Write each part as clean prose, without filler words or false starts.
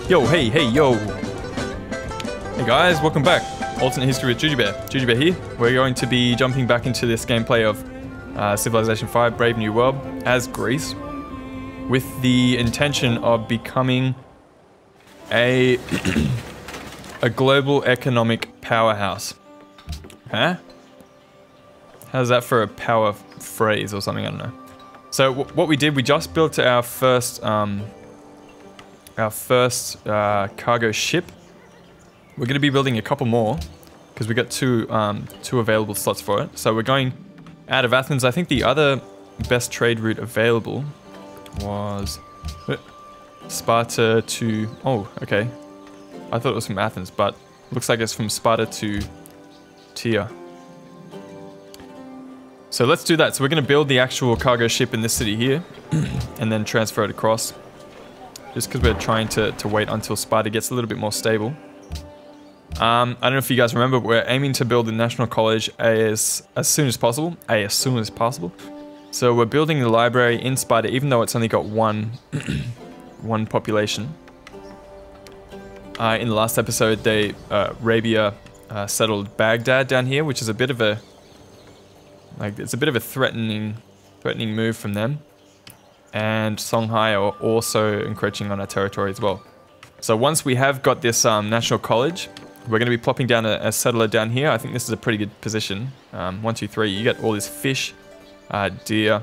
Yo, hey, hey, yo. Hey guys, welcome back. Alternate History with Jujubear. Jujubear here. We're going to be jumping back into this gameplay of Civilization 5 Brave New World as Greece with the intention of becoming a global economic powerhouse. Huh? How's that for a power phrase or something? I don't know. So what we did, we just built our first cargo ship. We're going to be building a couple more because we got two available slots for it. So we're going out of Athens. I think the other best trade route available was Sparta to... Oh, okay. I thought it was from Athens, but looks like it's from Sparta to Tyre. So let's do that. So we're going to build the actual cargo ship in this city here and then transfer it across. Just because we're trying to wait until Sparta gets a little bit more stable. I don't know if you guys remember, but we're aiming to build the National College as soon as possible. So we're building the library in Sparta, even though it's only got one population. In the last episode, Arabia settled Baghdad down here, which is a bit of a threatening move from them. And Songhai are also encroaching on our territory as well. So once we have got this National College, we're going to be plopping down a settler down here. I think this is a pretty good position. 1, 2, 3. You get all this fish, deer,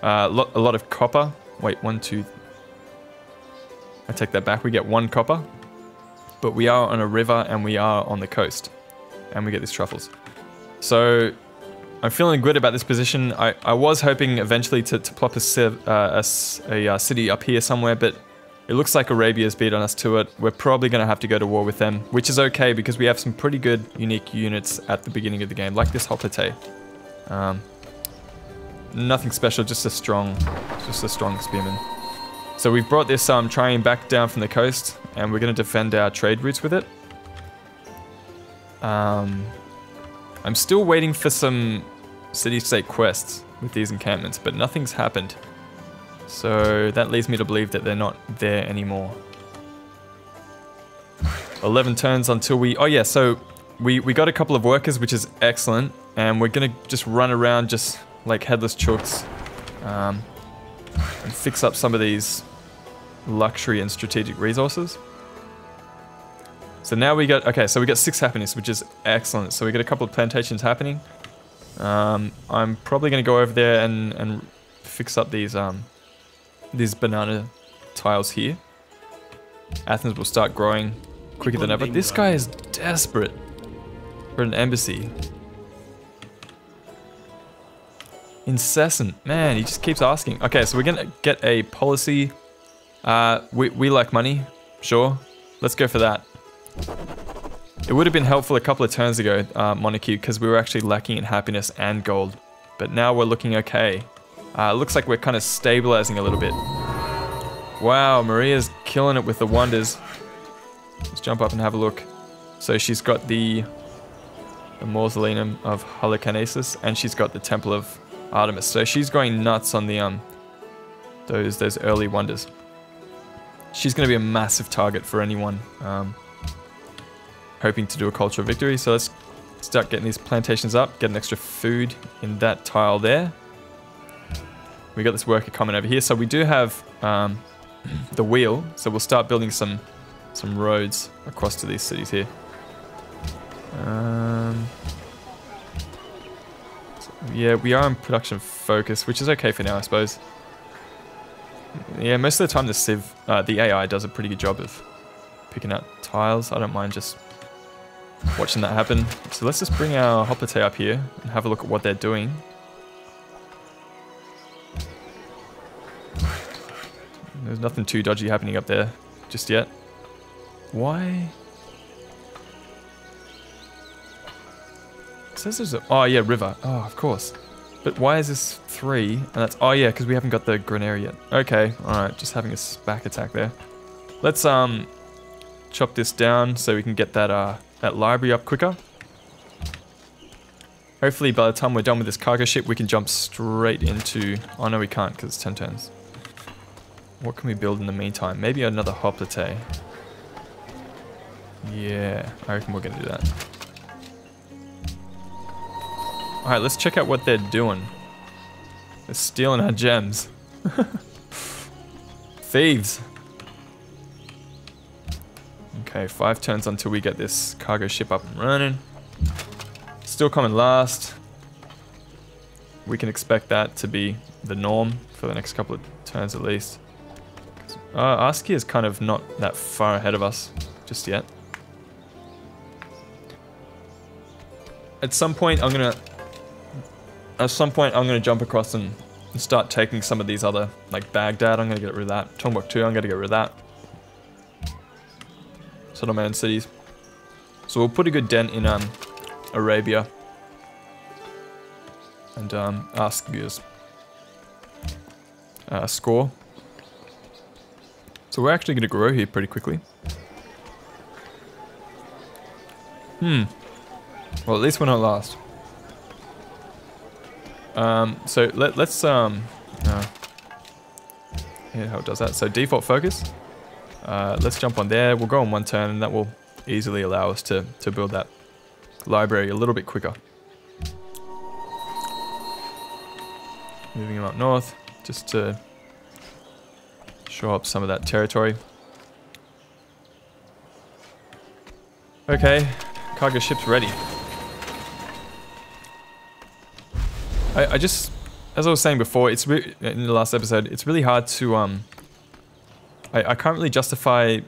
a lot of copper. Wait, 1, 2. I take that back. We get 1 copper, but we are on a river and we are on the coast, and we get these truffles. So I'm feeling good about this position. I was hoping eventually to plop a city up here somewhere, but it looks like Arabia's beat on us to it. We're probably going to have to go to war with them, which is okay because we have some pretty good unique units at the beginning of the game, like this Hoplite. Nothing special, just a strong spearman. So we've brought this train back down from the coast, and we're going to defend our trade routes with it. I'm still waiting for some city-state quests with these encampments, but nothing's happened. So that leads me to believe that they're not there anymore. 11 turns until we... Oh yeah, so we got a couple of workers, which is excellent. And we're going to just run around just like headless chooks. And fix up some of these luxury and strategic resources. So now we got... Okay, so we got 6 happiness, which is excellent. So we got a couple of plantations happening. I'm probably going to go over there and fix up these banana tiles here. Athens will start growing quicker than ever. This guy is desperate for an embassy. Incessant. Man, he just keeps asking. Okay, so we're going to get a policy. We like money. Sure. Let's go for that. It would have been helpful a couple of turns ago, monarchy, because we were actually lacking in happiness and gold. But now we're looking okay. It looks like we're kind of stabilizing a little bit. Wow, Maria's killing it with the wonders. Let's jump up and have a look. So she's got the mausoleum of Halicarnassus, and she's got the Temple of Artemis. So she's going nuts on the those early wonders. She's going to be a massive target for anyone hoping to do a cultural victory. So let's start getting these plantations up, get an extra food in that tile there. We got this worker coming over here. So we do have the wheel, so we'll start building some roads across to these cities here. Yeah, we are in production focus, which is okay for now, I suppose. Yeah, most of the time the AI does a pretty good job of picking out tiles. I don't mind just watching that happen. So let's just bring our Hoplite up here and have a look at what they're doing. There's nothing too dodgy happening up there just yet. Why? It says there's a... Oh yeah, river. Oh, of course. But why is this 3? And that's... Oh yeah, because we haven't got the granary yet. Okay, alright, just having a back attack there. Let's chop this down so we can get that library up quicker. Hopefully by the time we're done with this cargo ship, we can jump straight into... Oh no, we can't because it's 10 turns. What can we build in the meantime? Maybe another hoplite. Yeah, I reckon we're gonna do that. Alright, let's check out what they're doing. They're stealing our gems. Thieves. Okay, 5 turns until we get this cargo ship up and running. Still coming last. We can expect that to be the norm for the next couple of turns at least. Aski is kind of not that far ahead of us just yet. At some point I'm gonna jump across and start taking some of these other, like Baghdad, I'm gonna get rid of that. Timbuktu, I'm gonna get rid of that. Settlement cities. So we'll put a good dent in Arabia. And Aski's score. So we're actually gonna grow here pretty quickly. Well, at least we're not last. So let's yeah, how it does that. So default focus. Let's jump on there. We'll go on 1 turn, and that will easily allow us to build that library a little bit quicker. Moving him up north, just to show up some of that territory. Okay, cargo ship's ready. I just, as I was saying before, it's in the last episode, it's really hard to I can't really justify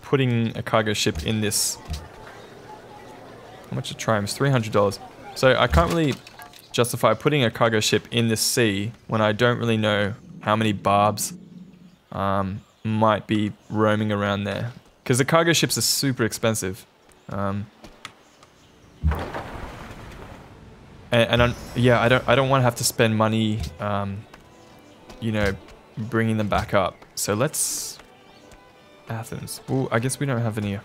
putting a cargo ship in this. How much a trim is $300. So I can't really justify putting a cargo ship in this sea when I don't really know how many barbs might be roaming around there, because the cargo ships are super expensive. Yeah, I don't want to have to spend money, you know, bringing them back up. So let's Athens. Well, I guess we don't have any.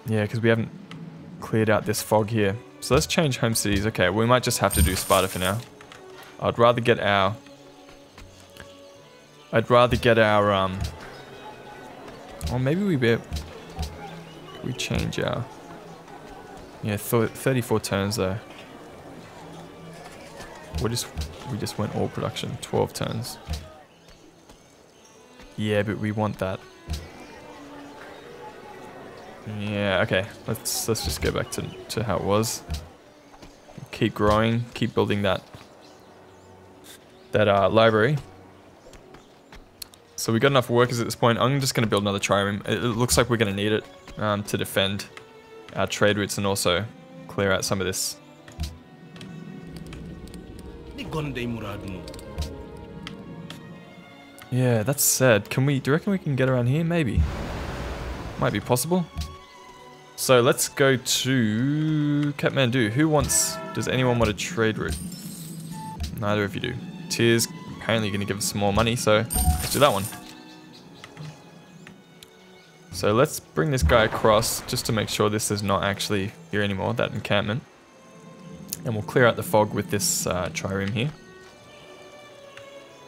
Yeah, because we haven't cleared out this fog here. So let's change home cities. Okay, we might just have to do Sparta for now. I'd rather get our. Or maybe we change our. Yeah, 34 turns though. We just went all production, 12 turns. Yeah, but we want that. Yeah, okay. Let's just go back to how it was. Keep growing, keep building that library. So we got enough workers at this point. I'm just going to build another trireme. It looks like we're going to need it to defend our trade routes and also clear out some of this. Yeah, that's sad. Do you reckon we can get around here? Maybe. Might be possible. So let's go to Kathmandu. Does anyone want a trade route? Neither of you do. Tier's apparently going to give us some more money, so let's do that one. So let's bring this guy across just to make sure this is not actually here anymore, that encampment. And we'll clear out the fog with this trireme here.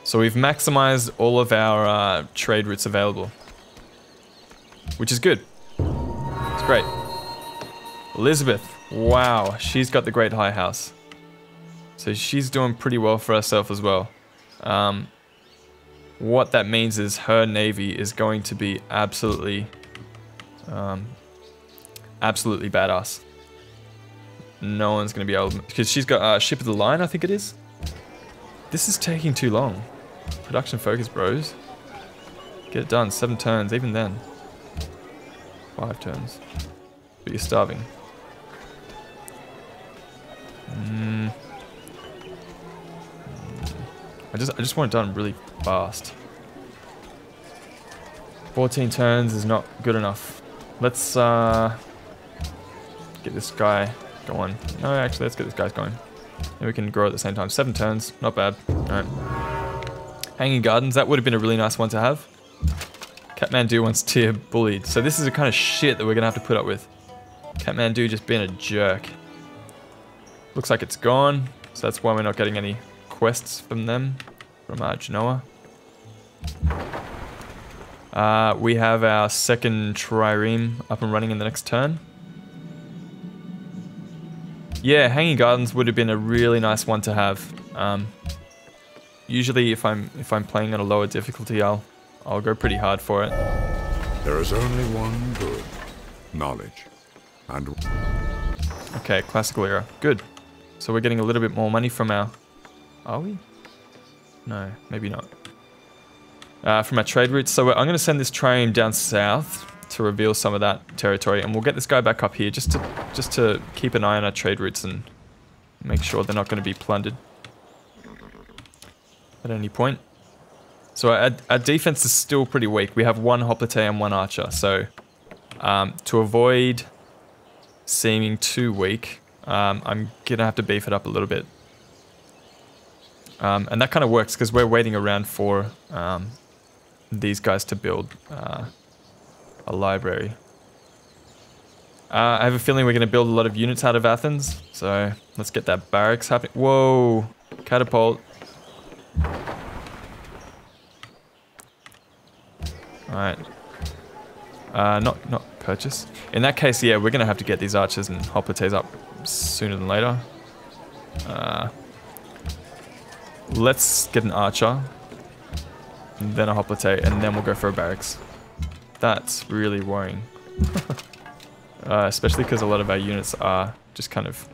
So we've maximized all of our trade routes available, which is good. It's great. Elizabeth, wow, she's got the Great High House. So she's doing pretty well for herself as well. What that means is her navy is going to be absolutely badass. No one's going to be able to, because she's got ship of the line, I think it is. This is taking too long. Production focus, bros. Get it done. 7 turns, even then. 5 turns. But you're starving. I just want it done really fast. 14 turns is not good enough. Let's get this guy going. No, actually, let's get this guy going. And we can grow at the same time. 7 turns, not bad. Alright. Hanging Gardens, that would have been a really nice one to have. Kathmandu wants tier bullied. So this is the kind of shit that we're gonna have to put up with. Kathmandu just being a jerk. Looks like it's gone. So that's why we're not getting any quests from them. From Genoa. We have our second trireme up and running in the next turn. Yeah, Hanging Gardens would have been a really nice one to have. Usually, if I'm playing on a lower difficulty, I'll go pretty hard for it. There is only one good, knowledge, and... Okay, classical era, good. So we're getting a little bit more money from our... Are we? No, maybe not. From our trade routes. So I'm going to send this trireme down south to reveal some of that territory, and we'll get this guy back up here just to keep an eye on our trade routes and make sure they're not going to be plundered at any point. So our defense is still pretty weak. We have one hoplite and one archer. So to avoid seeming too weak, I'm going to have to beef it up a little bit. And that kind of works because we're waiting around for these guys to build a library. I have a feeling we're going to build a lot of units out of Athens. So let's get that barracks happening. Whoa! Catapult. Alright. Not purchase. In that case, yeah, we're going to have to get these archers and hoplites up sooner than later. Let's get an archer, and then a hoplite, and then we'll go for a barracks. That's really worrying. Especially because a lot of our units are just kind of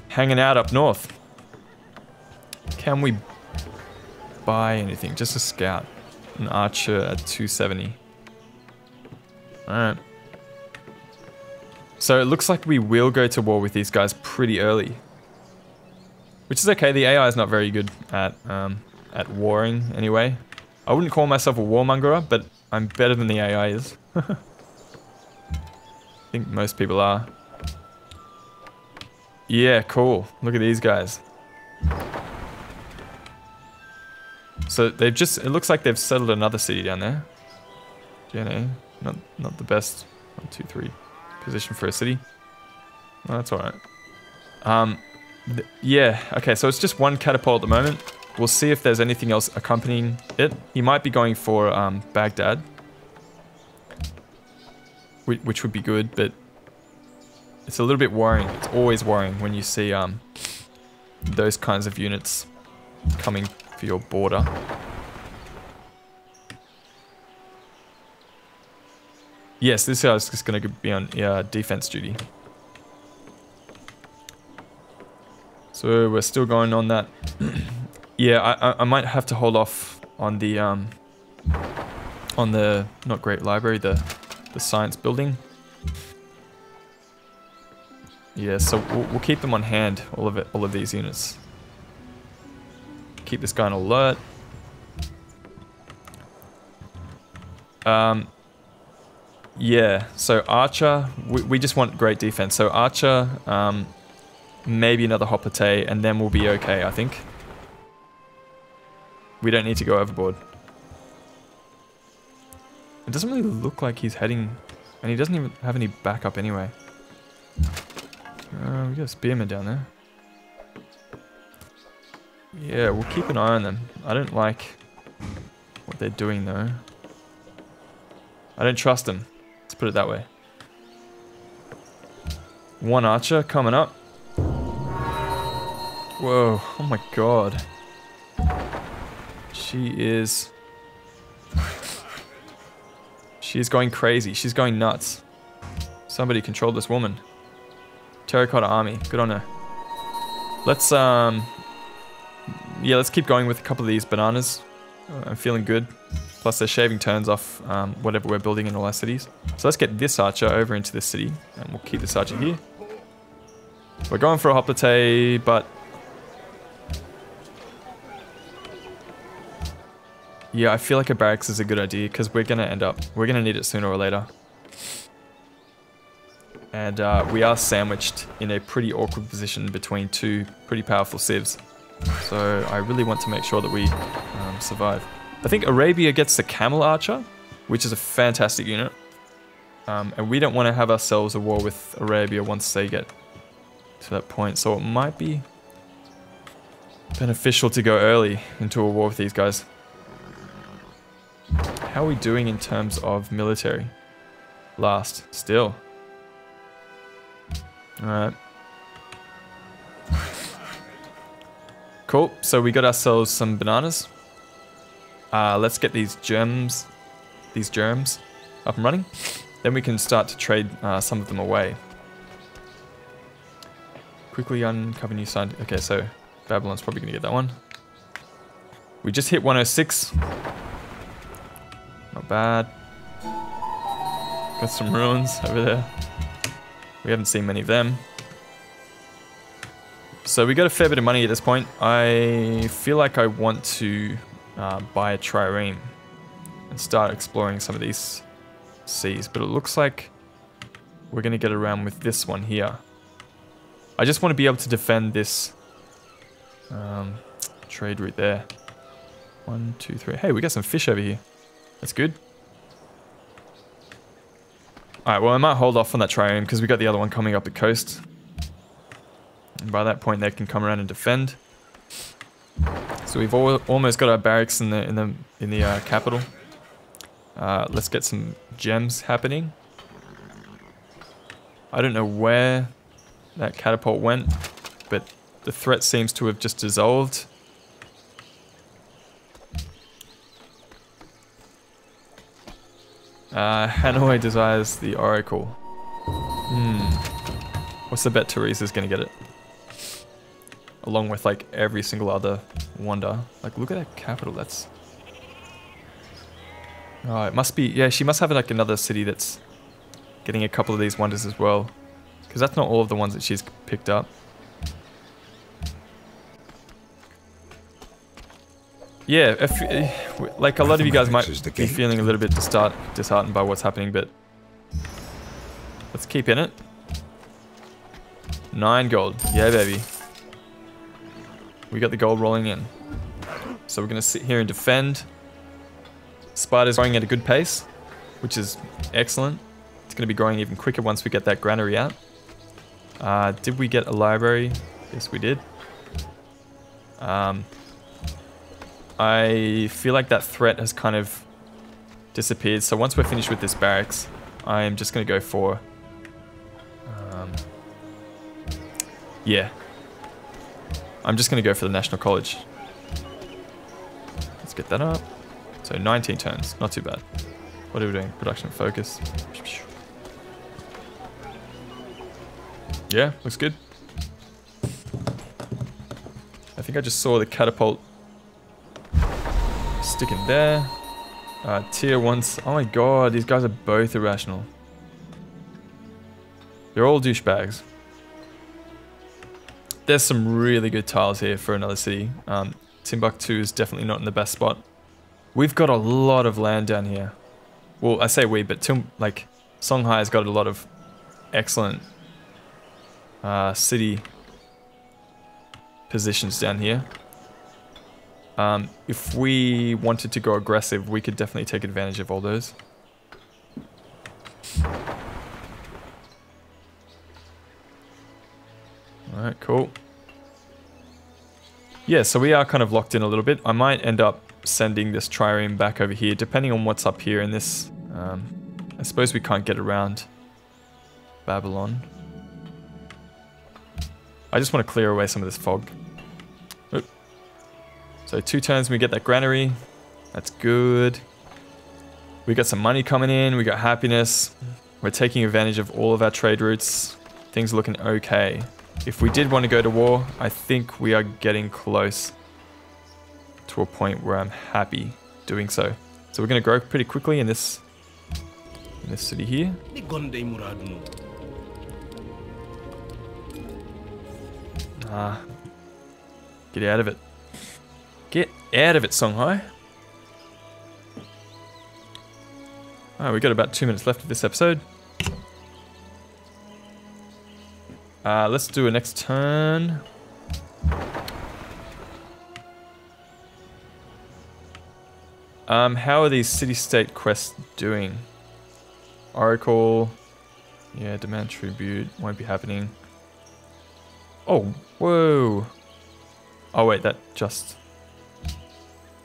hanging out up north. Can we buy anything? Just a scout. An archer at 270. Alright. So it looks like we will go to war with these guys pretty early. Which is okay, the AI is not very good at warring anyway. I wouldn't call myself a warmongerer, but I'm better than the AI is. I think most people are. Yeah, cool. Look at these guys. So they've just, it looks like they've settled another city down there. GNA, not the best 1, 2, 3 position for a city. No, that's alright. Yeah, okay, so it's just one catapult at the moment. We'll see if there's anything else accompanying it. He might be going for Baghdad, which would be good, but it's a little bit worrying. It's always worrying when you see those kinds of units coming for your border. Yes, this guy's just going to be on defense duty. So we're still going on that. Yeah, I might have to hold off on the not great library, the science building. Yeah, so we'll keep them on hand, all of these units. Keep this guy on alert. Yeah, so Archer, we just want great defense. So Archer, maybe another hoplite, and then we'll be okay, I think. We don't need to go overboard. It doesn't really look like he's heading, and he doesn't even have any backup anyway. We got a spearman down there. Yeah, we'll keep an eye on them. I don't like what they're doing though. I don't trust them. Let's put it that way. One archer coming up. Whoa, oh my god. She is going crazy. She's going nuts. Somebody control this woman. Terracotta army. Good on her. Let's yeah, let's keep going with a couple of these bananas. I'm feeling good. Plus they're shaving turns off whatever we're building in all our cities. So let's get this archer over into this city, and we'll keep this archer here. We're going for a hoplite, but yeah, I feel like a barracks is a good idea because we're gonna need it sooner or later. And we are sandwiched in a pretty awkward position between two pretty powerful civs. So I really want to make sure that we survive. I think Arabia gets the camel archer, which is a fantastic unit. And we don't want to have ourselves a war with Arabia once they get to that point. So it might be beneficial to go early into a war with these guys. How are we doing in terms of military? Last, still. Alright. Cool, so we got ourselves some bananas. Let's get these germs up and running. Then we can start to trade some of them away. Quickly uncover new sign. Okay, so Babylon's probably gonna get that one. We just hit 106. Not bad. Got some ruins over there. We haven't seen many of them. So we got a fair bit of money at this point. I feel like I want to buy a trireme and start exploring some of these seas, but it looks like we're going to get around with this one here. I just want to be able to defend this trade route there. 1, 2, 3. Hey, we got some fish over here. That's good. Alright, well I might hold off on that trireme because we got the other one coming up the coast. And by that point they can come around and defend. So we've almost got our barracks in the capital. Let's get some gems happening. I don't know where that catapult went, but the threat seems to have just dissolved. Hanoi desires the Oracle. What's the bet Teresa's gonna get it? Along with like every single other wonder. Like look at that capital, that's... Oh, it must be, yeah, she must have like another city that's getting a couple of these wonders as well. Because that's not all of the ones that she's picked up. Yeah, if, like a lot of you guys might be feeling a little bit disheartened by what's happening, but let's keep in it. 9 gold, yeah baby. We got the gold rolling in. So we're gonna sit here and defend. Sparta's growing at a good pace, which is excellent. It's gonna be growing even quicker once we get that granary out. Did we get a library? Yes, we did. I feel like that threat has kind of disappeared. So once we're finished with this barracks, I'm just going to go for... yeah. I'm just going to go for the National College. Let's get that up. So 19 turns, not too bad. What are we doing? Production focus. Yeah, looks good. I think I just saw the catapult sticking there. Tier 1s. Oh my god, these guys are both irrational. They're all douchebags. There's some really good tiles here for another city. Timbuktu is definitely not in the best spot. We've got a lot of land down here. Well, I say we, but like Songhai has got a lot of excellent city positions down here. If we wanted to go aggressive, we could definitely take advantage of all those. Alright, cool. Yeah, so we are kind of locked in a little bit. I might end up sending this trireme back over here, depending on what's up here in this. I suppose we can't get around Babylon. I just want to clear away some of this fog. Oop. So 2 turns we get that granary. That's good. We got some money coming in. We got happiness. We're taking advantage of all of our trade routes. Things are looking okay. If we did want to go to war, I think we are getting close to a point where I'm happy doing so. So we're going to grow pretty quickly in this city here. Get out of it. Get out of it, Songhai. Alright, we got about 2 minutes left of this episode. Let's do a next turn. How are these city-state quests doing? Oracle. Yeah, demand tribute. Won't be happening. Oh, whoa. Oh, wait, that just...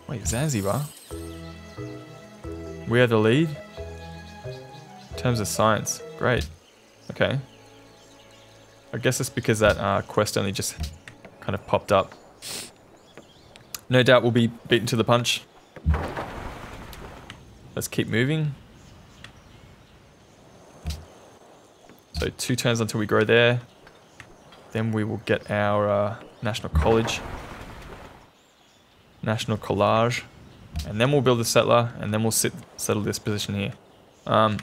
Wait, Zanzibar? We are the lead. In terms of science. Great. Okay. I guess it's because that quest only just kind of popped up. No doubt we'll be beaten to the punch. Let's keep moving. So 2 turns until we grow there. Then we will get our National College. National Collage. And then we'll build a settler, and then we'll settle this position here. I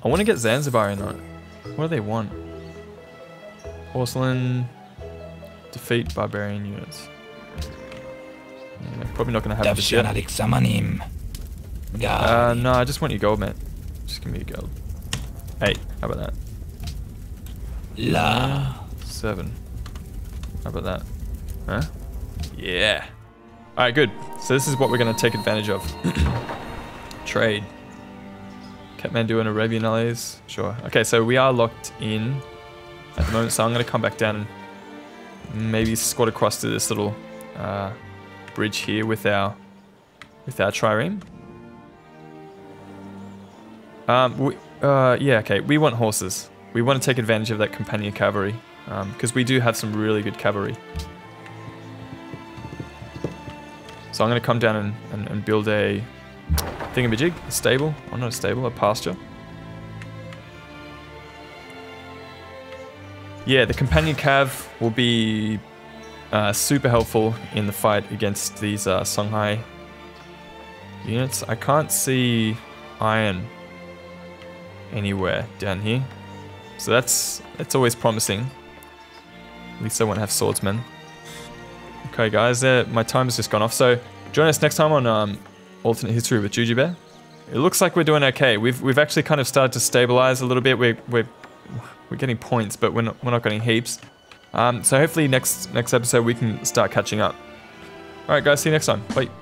want to get Zanzibar in on it. What do they want? Porcelain. Defeat barbarian units. Yeah, probably not going to have this yet. No, I just want your gold, mate. Just give me your gold. 8. How about that? 7. How about that? Huh? Yeah. Alright, good. So this is what we're going to take advantage of. Trade. Kathmandu and Arabian allies. Sure. Okay, so we are locked in at the moment, so I'm going to come back down and maybe squat across to this little bridge here with our trireme. Yeah, okay. We want horses. We want to take advantage of that companion cavalry because we do have some really good cavalry. So I'm going to come down and build a thingamajig, a stable. Oh, not a stable, a pasture. Yeah, the companion cav will be super helpful in the fight against these Songhai units. I can't see iron anywhere down here. So that's always promising. At least I won't have swordsmen. Okay guys, my time has just gone off. So join us next time on Alternate History with Jujubeaar. It looks like we're doing okay. We've actually kind of started to stabilize a little bit. We're getting points, but we're not getting heaps. So hopefully next episode we can start catching up. Alright guys, see you next time. Bye.